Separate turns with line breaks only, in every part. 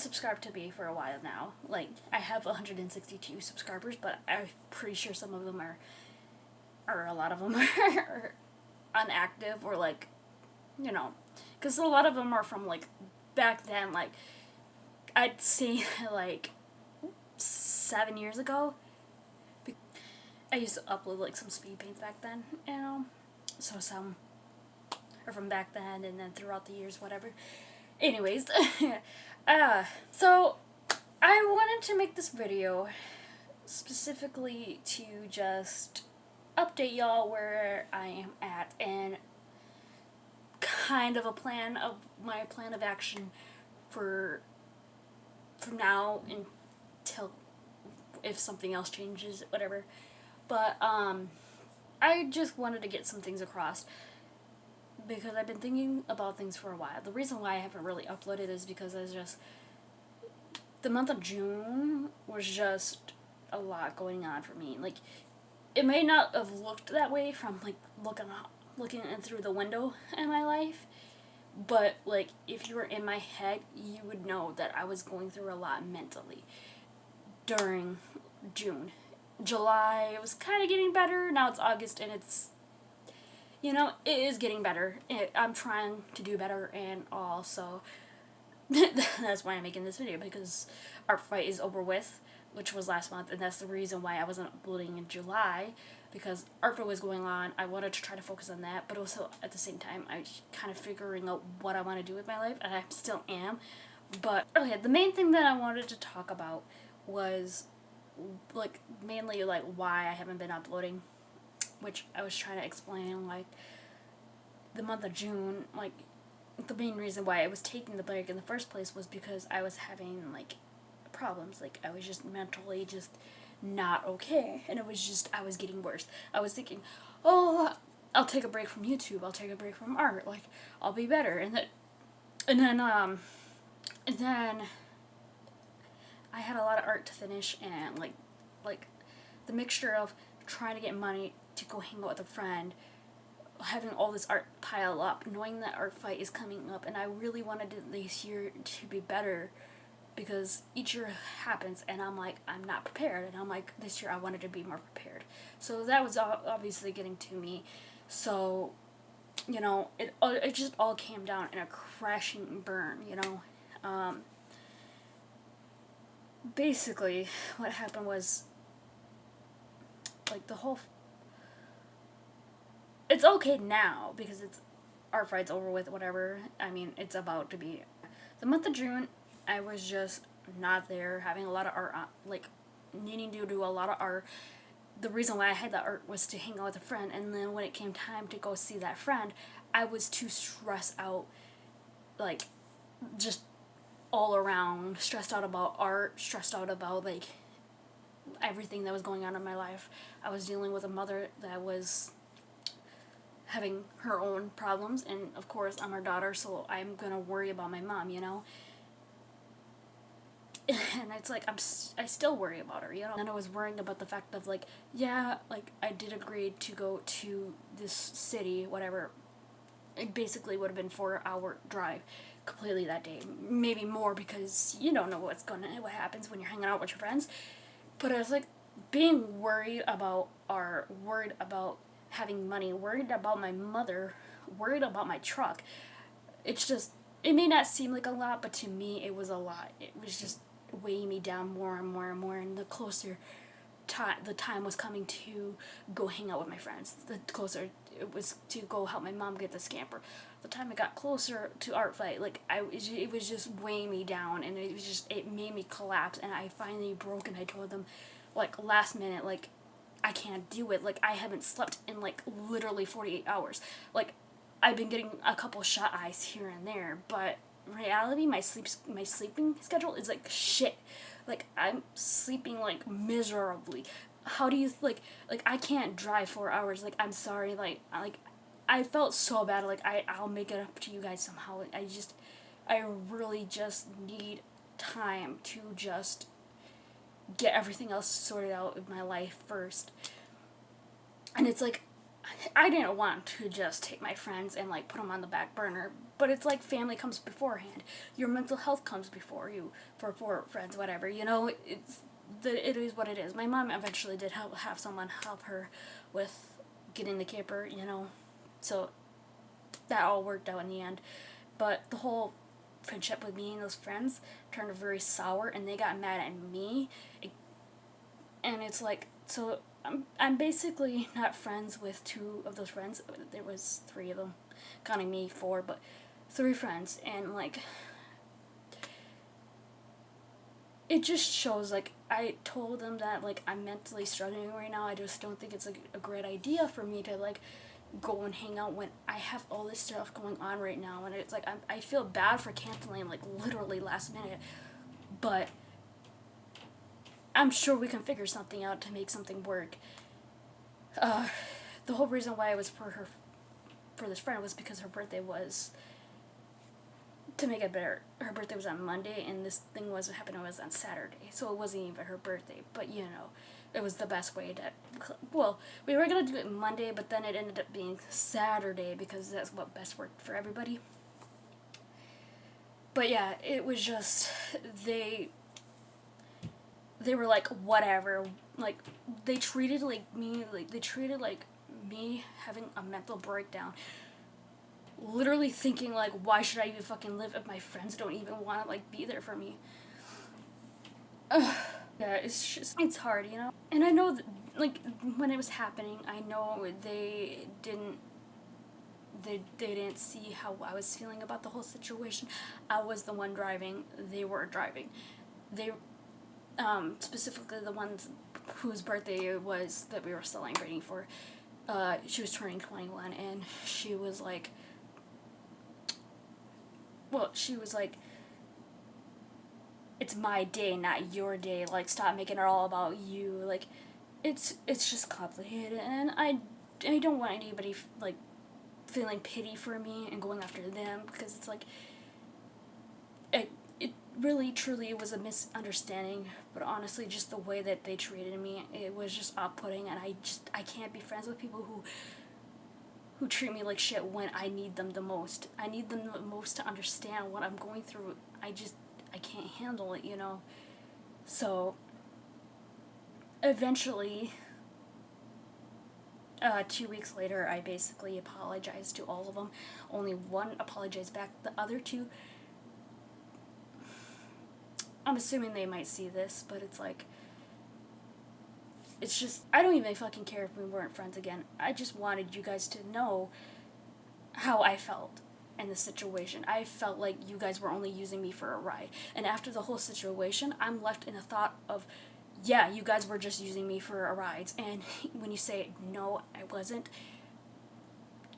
subscribed to me for a while now. Like, I have 162 subscribers, but I'm pretty sure some of them or a lot of them are inactive, or like, you know, because a lot of them are from like back then, like I'd say like 7 years ago. I used to upload like some speed paints back then, you know, so some are from back then, and then throughout the years, whatever. Anyways, so I wanted to make this video specifically to just update y'all where I am at, and kind of my plan of action from now until if something else changes, whatever. But I just wanted to get some things across because I've been thinking about things for a while. The reason why I haven't really uploaded is because the month of June was just a lot going on for me. Like, it may not have looked that way from like looking in through the window in my life, but like if you were in my head, you would know that I was going through a lot mentally during June. July, it was kind of getting better. Now it's August, and it's, you know, it is getting better. I'm trying to do better, and also that's why I'm making this video, because Art Fight is over with, which was last month, and that's the reason why I wasn't uploading in July, because Art Fight was going on. I wanted to try to focus on that, but also at the same time I was kind of figuring out what I want to do with my life, and I still am. But okay, the main thing that I wanted to talk about was like mainly like why I haven't been uploading, which I was trying to explain. Like, the month of June, like the main reason why I was taking the break in the first place was because I was having like problems. Like, I was just mentally just not okay, and I was getting worse. I was thinking, oh, I'll take a break from YouTube, I'll take a break from art, like I'll be better, and then I had a lot of art to finish, and like the mixture of trying to get money to go hang out with a friend, having all this art pile up, knowing that Art Fight is coming up, and I really wanted this year to be better, because each year happens and I'm like, I'm not prepared, and I'm like, this year I wanted to be more prepared. So that was obviously getting to me. So, you know, it just all came down in a crashing burn, you know. Basically what happened was, like, it's okay now because Art Fight's over with, whatever. I mean, it's about to be. The month of June, I was just not there, having a lot of art, like needing to do a lot of art. The reason why I had that art was to hang out with a friend, and then when it came time to go see that friend, I was too stressed out, like just all around, stressed out about art, stressed out about like everything that was going on in my life. I was dealing with a mother that was having her own problems, and of course I'm her daughter, so I'm gonna worry about my mom, you know. And it's like I still worry about her, you know. And I was worrying about the fact of like, yeah, like I did agree to go to this city, whatever. It basically would have been 4-hour drive completely that day, maybe more, because you don't know what happens when you're hanging out with your friends. But I was like being worried about art, worried about having money, worried about my mother, worried about my truck. It's just, it may not seem like a lot, but to me it was a lot. It was just weighing me down more and more and more, and the closer the time was coming to go hang out with my friends, the closer it was to go help my mom get the scamper. The time it got closer to Art Fight, like it was just weighing me down, and it made me collapse, and I finally broke, and I told them, like, last minute, like, I can't do it. Like, I haven't slept in like literally 48 hours. Like, I've been getting a couple shut eyes here and there, but in reality, my sleeping schedule is like shit. Like, I'm sleeping like miserably. How do you like I can't drive 4 hours. Like, I'm sorry. Like I felt so bad. Like, I'll make it up to you guys somehow. I really just need time to just get everything else sorted out in my life first. And it's like, I didn't want to just take my friends and like put them on the back burner, but it's like family comes beforehand. Your mental health comes before you for friends, whatever. You know, it is what it is. My mom eventually did have someone help her with getting the camper, you know, so that all worked out in the end. But the whole friendship with me and those friends turned very sour, and they got mad at me. And it's like, so I'm basically not friends with two of those friends. There was three of them, counting me, four, but three friends, and like, it just shows, like, I told them that, like, I'm mentally struggling right now. I just don't think it's a great idea for me to, like, go and hang out when I have all this stuff going on right now. And it's like, I feel bad for canceling, like, literally last minute. But I'm sure we can figure something out to make something work. The whole reason why I was for this friend was because her birthday was, to make it better, her birthday was on Monday, and this thing was on Saturday, so it wasn't even her birthday, but you know, it was the best way to, well, we were going to do it Monday, but then it ended up being Saturday, because that's what best worked for everybody. But yeah, it was just, they were like, whatever, like, they treated like me having a mental breakdown. Literally thinking, like, why should I even fucking live if my friends don't even want to, like, be there for me? Ugh. Yeah, it's hard, you know? And I know that, like, when it was happening, I know they didn't see how I was feeling about the whole situation. I was the one driving, they were driving. They, specifically the ones whose birthday it was that we were celebrating for, she was turning 21, and she was like, it's my day, not your day, like, stop making it all about you, like, it's just complicated, and I don't want anybody, like, feeling pity for me and going after them, because it's like, it really, truly was a misunderstanding, but honestly, just the way that they treated me, it was just off-putting, and I can't be friends with people who treat me like shit when I need them the most. I need them the most to understand what I'm going through. I can't handle it, you know? So, eventually, 2 weeks later, I basically apologized to all of them. Only one apologized back. The other two, I'm assuming they might see this, but it's like, it's just, I don't even fucking care if we weren't friends again. I just wanted you guys to know how I felt in the situation. I felt like you guys were only using me for a ride. And after the whole situation, I'm left in a thought of, yeah, you guys were just using me for a ride. And when you say, no, I wasn't,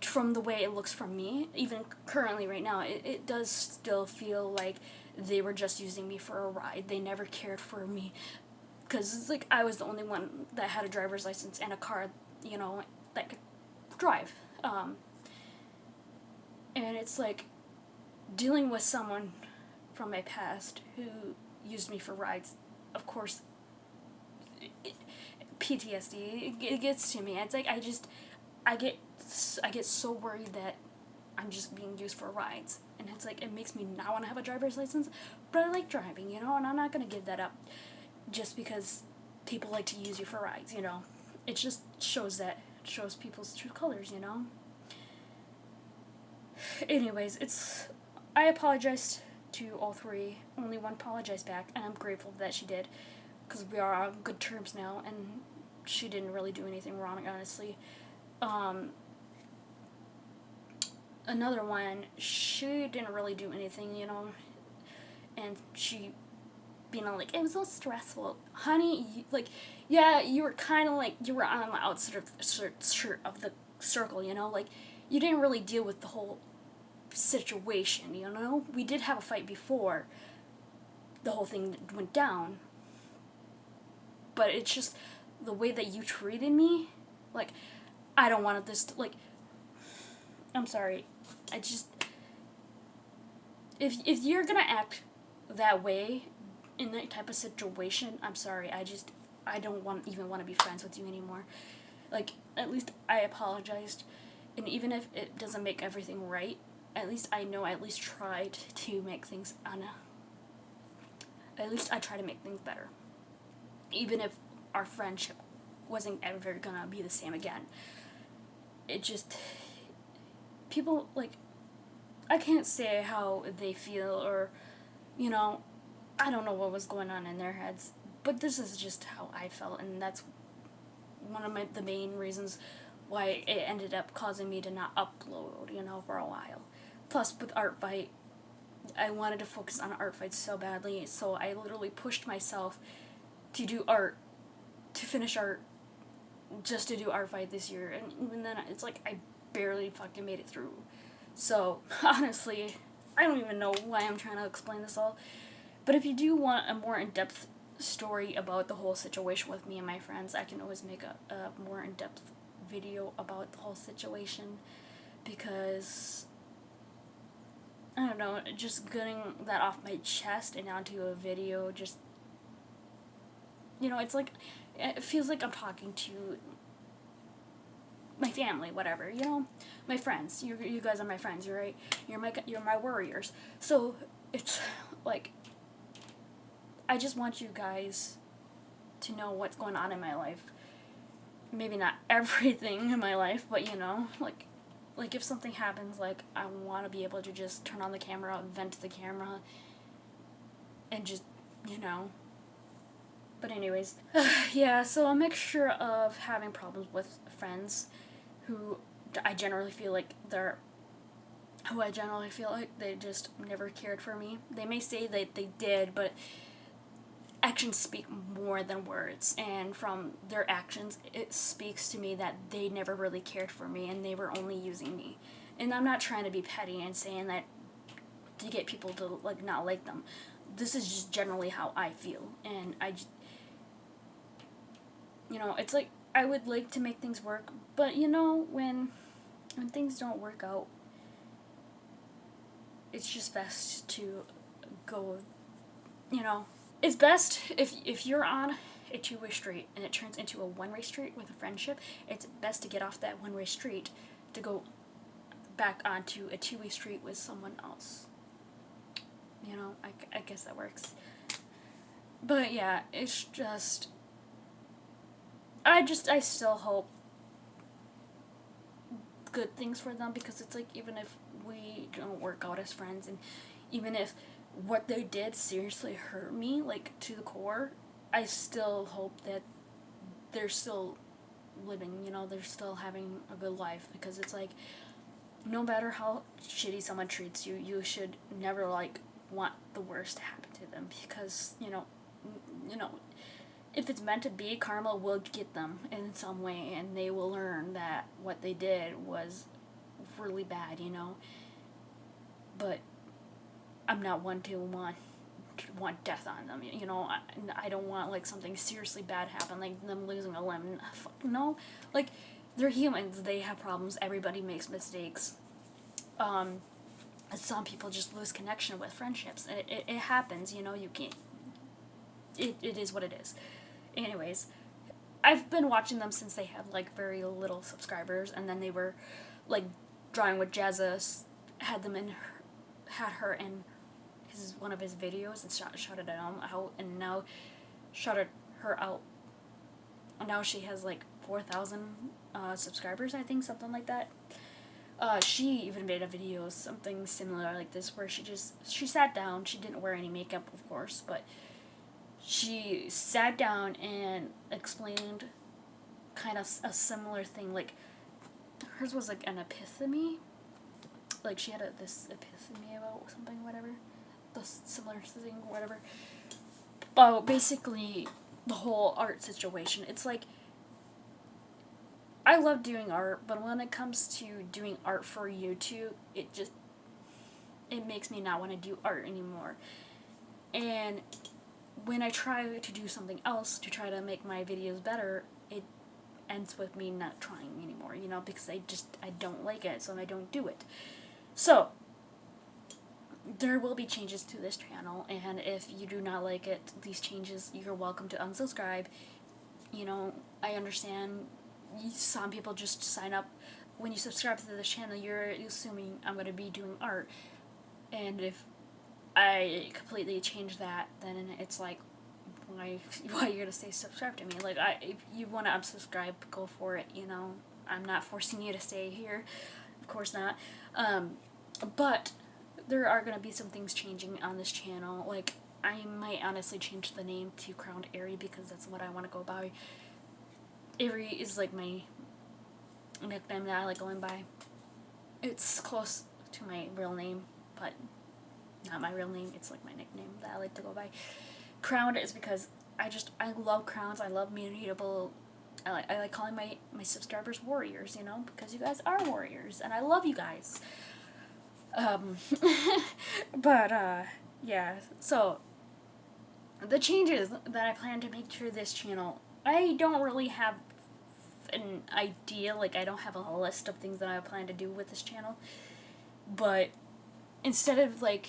from the way it looks from me, even currently right now, it does still feel like they were just using me for a ride. They never cared for me. Because it's like I was the only one that had a driver's license and a car, you know, that could drive. And it's like dealing with someone from my past who used me for rides. Of course, PTSD, it gets to me. It's like I get so worried that I'm just being used for rides. And it's like, it makes me not want to have a driver's license, but I like driving, you know, and I'm not going to give that up just because people like to use you for rides, you know. It just shows people's true colors, you know. Anyways, I apologized to all three. Only one apologized back, and I'm grateful that she did, because we are on good terms now, and she didn't really do anything wrong, honestly. Another one, she didn't really do anything, you know, and she, you know, like, it was so stressful. Honey, like, yeah, you were kind of like, you were on the outside of the circle, you know, like, you didn't really deal with the whole situation, you know. We did have a fight before the whole thing went down, but it's just the way that you treated me, like, I don't want this to, like, I'm sorry, if you're gonna act that way in that type of situation, I'm sorry, I don't even want to be friends with you anymore. Like, at least I apologized, and even if it doesn't make everything right, at least I know I at least tried to make things at least I try to make things better. Even if our friendship wasn't ever gonna be the same again. It just, people, like, I can't say how they feel, or, you know, I don't know what was going on in their heads, but this is just how I felt, and that's one of the main reasons why it ended up causing me to not upload, you know, for a while. Plus, with Art Fight, I wanted to focus on Art Fight so badly, so I literally pushed myself to do art, to finish art, just to do Art Fight this year, and even then, it's like I barely fucking made it through. So, honestly, I don't even know why I'm trying to explain this all, but if you do want a more in-depth story about the whole situation with me and my friends, I can always make a more in-depth video about the whole situation, because, I don't know, just getting that off my chest and onto a video, just, you know, it's like, it feels like I'm talking to my family, whatever, you know, my friends. You guys are my friends, you're right. You're my warriors. So it's like, I just want you guys to know what's going on in my life. Maybe not everything in my life, but you know, like if something happens, like, I want to be able to just turn on the camera, vent to the camera, and just, you know. But anyways, yeah, so a mixture of having problems with friends who I generally feel like they just never cared for me. They may say that they did, but actions speak more than words, and from their actions, it speaks to me that they never really cared for me, and they were only using me. And I'm not trying to be petty and saying that to get people to, like, not like them. This is just generally how I feel, and you know, it's like, I would like to make things work, but you know, when things don't work out, it's just best to go, you know, it's best if you're on a two-way street and it turns into a one-way street with a friendship, it's best to get off that one-way street to go back onto a two-way street with someone else. You know, I guess that works. But yeah, it's just, I still hope good things for them, because it's like, even if we don't work out as friends, and even if what they did seriously hurt me, like, to the core, I still hope that they're still living, you know, they're still having a good life, because it's like, no matter how shitty someone treats you, you should never, like, want the worst to happen to them, because, you know, if it's meant to be, karma will get them in some way, and they will learn that what they did was really bad, you know. But I'm not one to want death on them, you know. I don't want, like, something seriously bad happen, like them losing a limb. Fuck no. Like, they're humans. They have problems. Everybody makes mistakes. Some people just lose connection with friendships. It happens, you know. You can't. It is what it is. Anyways, I've been watching them since they had, like, very little subscribers, and then they were, like, Drawing with Jazza had her in one of his videos, and shouted out, and now shouted her out. And now she has, like, 4,000 subscribers, I think, something like that. She even made a video, something similar like this, where she sat down. She didn't wear any makeup, of course, but she sat down and explained kind of a similar thing. Like, hers was like an epiphany. Like, she had this epiphany about something, whatever. The similar thing, whatever. But basically, the whole art situation. It's like, I love doing art, but when it comes to doing art for YouTube, it makes me not want to do art anymore. And when I try to do something else to try to make my videos better, it ends with me not trying anymore, you know, because I don't like it, so I don't do it. So, there will be changes to this channel, and if you do not like it, these changes, you're welcome to unsubscribe. You know, I understand some people just sign up. When you subscribe to this channel, you're assuming I'm going to be doing art. And if I completely change that, then it's like, why you're going to stay subscribed to me? Like, if you want to unsubscribe, go for it, you know? I'm not forcing you to stay here. Of course not. But there are going to be some things changing on this channel. Like, I might honestly change the name to Crowned Airy because that's what I want to go by. Airy is like my nickname that I like going by. It's close to my real name, but not my real name. It's like my nickname that I like to go by. Crowned is because I love crowns. I love medieval. I like calling my subscribers warriors, you know, because you guys are warriors, and I love you guys. Yeah, so the changes that I plan to make to this channel, I don't really have an idea, like I don't have a list of things that I plan to do with this channel, but instead of like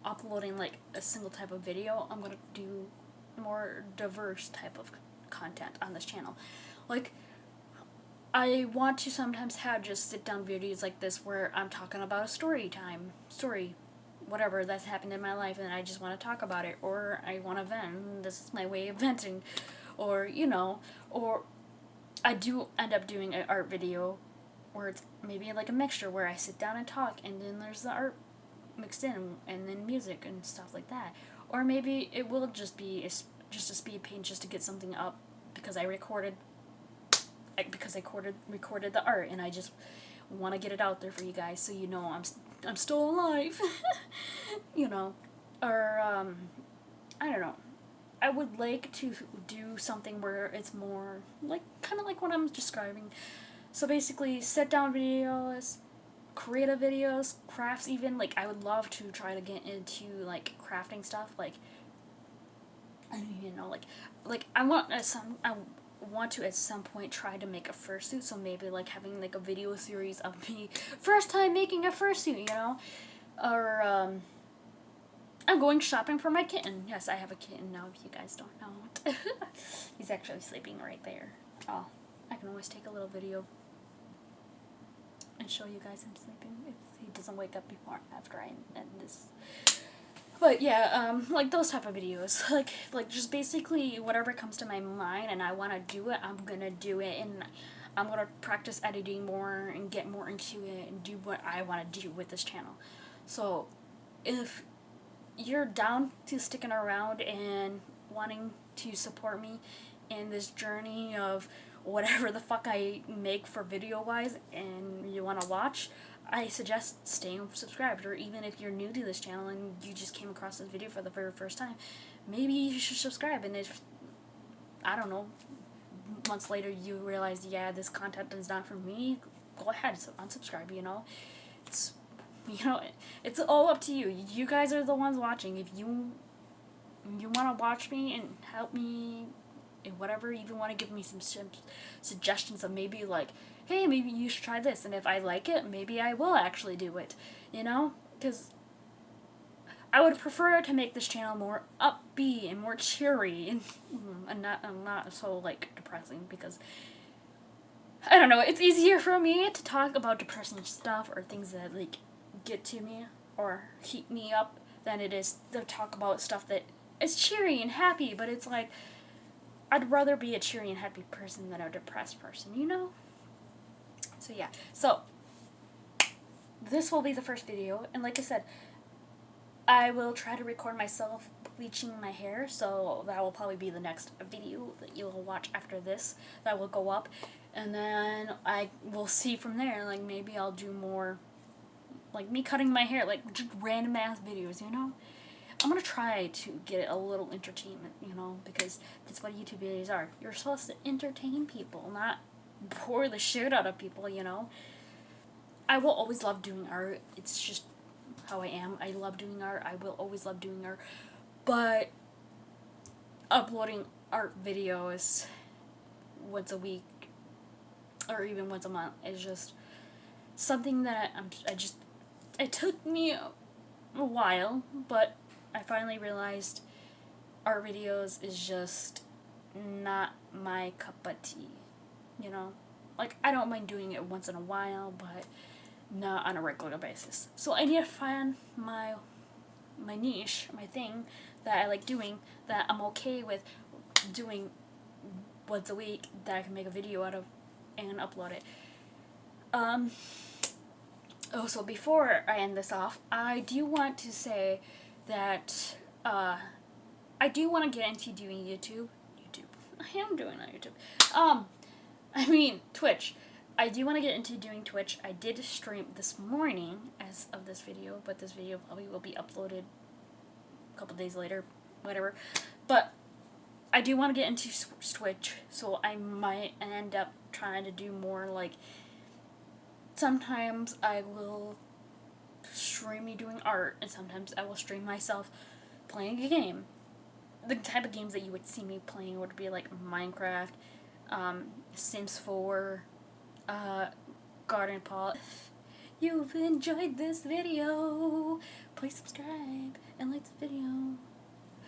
uploading like a single type of video, I'm gonna do more diverse type of content on this channel. Like, I want to sometimes have just sit down videos like this where I'm talking about a story, whatever that's happened in my life, and I just want to talk about it, or I want to vent. This is my way of venting, or you know, or I do end up doing an art video where it's maybe like a mixture where I sit down and talk, and then there's the art mixed in, and then music and stuff like that. Or maybe it will just be just a speed paint just to get something up because I recorded the art, and I just want to get it out there for you guys so you know I'm still alive. You know, or I don't know. I would like to do something where it's more like kind of like what I'm describing. So basically, sit down videos, creative videos, crafts even. Like, I would love to try to get into like crafting stuff. Like, I don't even know. Like I want to at some point try to make a fursuit. So maybe like having like a video series of me first time making a fursuit, you know, or I'm going shopping for my kitten. Yes, I have a kitten now, if you guys don't know. He's actually sleeping right there. Oh, I can always take a little video and show you guys him sleeping if he doesn't wake up after I end this. But yeah, like those type of videos. Like just basically whatever comes to my mind and I want to do it, I'm gonna do it, and I'm gonna practice editing more and get more into it and do what I want to do with this channel. So if you're down to sticking around and wanting to support me in this journey of whatever the fuck I make for video wise and you want to watch, I suggest staying subscribed. Or even if you're new to this channel and you just came across this video for the very first time, maybe you should subscribe. And if, I don't know, months later you realize, yeah, this content is not for me, go ahead, unsubscribe, you know. It's all up to you. You guys are the ones watching. If you want to watch me and help me and whatever, even want to give me some suggestions of maybe like, hey, maybe you should try this, and if I like it, maybe I will actually do it, you know, because I would prefer to make this channel more upbeat and more cheery and not so like depressing, because I don't know, it's easier for me to talk about depressing stuff or things that like get to me or keep me up than it is to talk about stuff that is cheery and happy. But it's like, I'd rather be a cheery and happy person than a depressed person, you know? So yeah, so this will be the first video, and like I said, I will try to record myself bleaching my hair, so that will probably be the next video that you'll watch after this that will go up, and then I will see from there. Like, maybe I'll do more like me cutting my hair, like just random ass videos, you know? I'm gonna try to get a little entertainment, you know, because that's what YouTube videos are. You're supposed to entertain people, not bore the shit out of people, you know? I will always love doing art. It's just how I am. I love doing art. I will always love doing art. But uploading art videos once a week or even once a month is just something that it took me a while, but I finally realized art videos is just not my cup of tea, you know? Like, I don't mind doing it once in a while, but not on a regular basis. So I need to find my niche, my thing that I like doing, that I'm okay with doing once a week, that I can make a video out of and upload it. So before I end this off, I do want to say that I do want to get into doing YouTube. I am doing on YouTube. I mean Twitch. I do want to get into doing Twitch. I did stream this morning as of this video, but this video probably will be uploaded a couple days later, whatever. But I do want to get into Twitch, so I might end up trying to do more, like, sometimes I will stream me doing art, and sometimes I will stream myself playing a game. The type of games that you would see me playing would be like Minecraft, Sims 4, Garden Paw. If you've enjoyed this video, please subscribe and like the video.